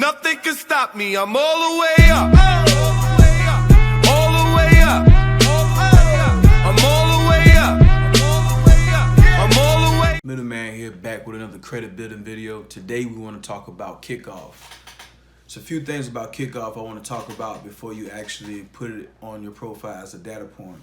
Nothing can stop me. I'm all the way up. All the way up. I'm all the way up. I'm all the way. Middleman here, back with another credit building video. Today we want to talk about Kikoff. So a few things about Kikoff I want to talk about before you actually put it on your profile as a data point.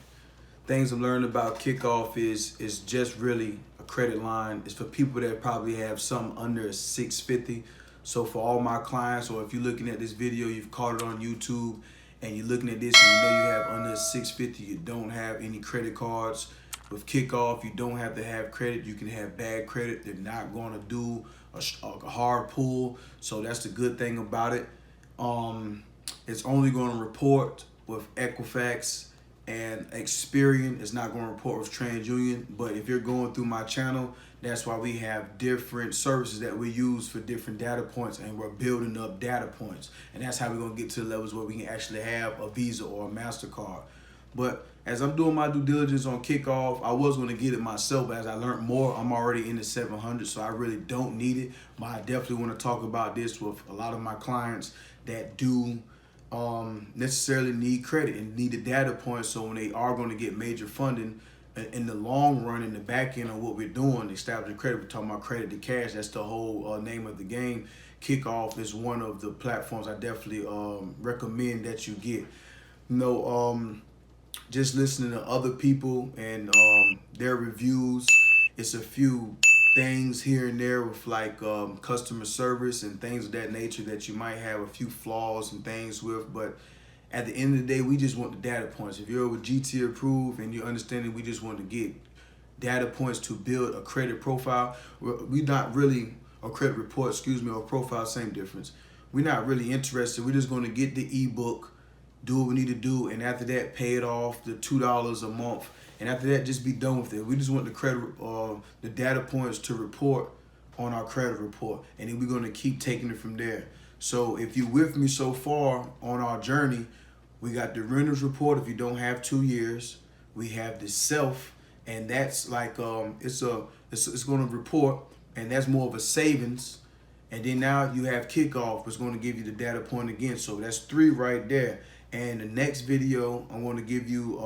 Things I've learned about Kikoff is just really a credit line. It's for people that probably have some under 650. So for all my clients, or if you're looking at this video, you've caught it on YouTube and you're looking at this and you know you have under 650, you don't have any credit cards. With Kikoff, you don't have to have credit. You can have bad credit. They're not going to do a hard pull. So that's the good thing about it. It's only going to report with Equifax and Experian. It's not going to report with TransUnion. But if you're going through my channel, that's why we have different services that we use for different data points, and we're building up data points. And that's how we're going to get to the levels where we can actually have a Visa or a MasterCard. But as I'm doing my due diligence on Kikoff, I was going to get it myself, but as I learned more, I'm already in the 700, so I really don't need it. But I definitely want to talk about this with a lot of my clients that do necessarily need credit and need the data points, so when they are going to get major funding in the long run, in the back end of what we're doing, establishing credit, we're talking about credit to cash. That's the whole name of the game. Kikoff is one of the platforms I definitely recommend that you get. Just listening to other people and their reviews, it's a few things here and there with like customer service and things of that nature that you might have a few flaws and things with, but at the end of the day, we just want the data points. If you're with GT approved and you're understanding we just want to get data points to build a credit profile, we're not really, a credit report, excuse me, or profile, same difference. We're not really interested. We're just going to get the ebook, do what we need to do, and after that, pay it off, the $2 a month, and after that, just be done with it. We just want the credit, the data points to report on our credit report, and then we're going to keep taking it from there. So if you're with me so far on our journey, we got the renters report if you don't have 2 years. We have the self, and that's like it's going to report, and that's more of a savings. And then now you have Kikoff, which is going to give you the data point again. So that's 3 right there. And the next video, I'm going to give you,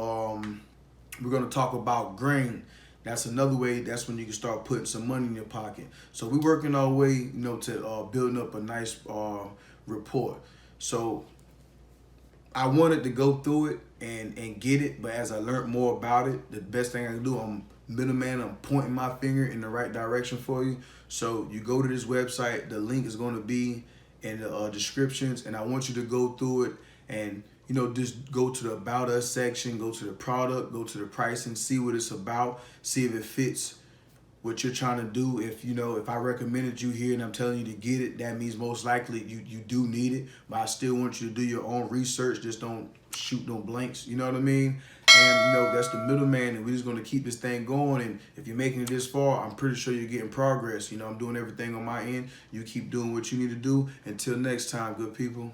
we're going to talk about grain. That's another way. That's when you can start putting some money in your pocket. So we're working our way, to building up a nice report. So I wanted to go through it and get it, but as I learned more about it, the best thing I can do, I'm middleman, I'm pointing my finger in the right direction for you. So you go to this website, the link is going to be in the descriptions, and I want you to go through it and just go to the About Us section, go to the product, go to the pricing, see what it's about, see if it fits what you're trying to do. If I recommended you here and I'm telling you to get it, that means most likely you do need it, but I still want you to do your own research. Just don't shoot no blanks, you know what I mean? And that's the middleman, and we're just going to keep this thing going. And if you're making it this far, I'm pretty sure you're getting progress. I'm doing everything on my end. You keep doing what you need to do. Until next time, good people.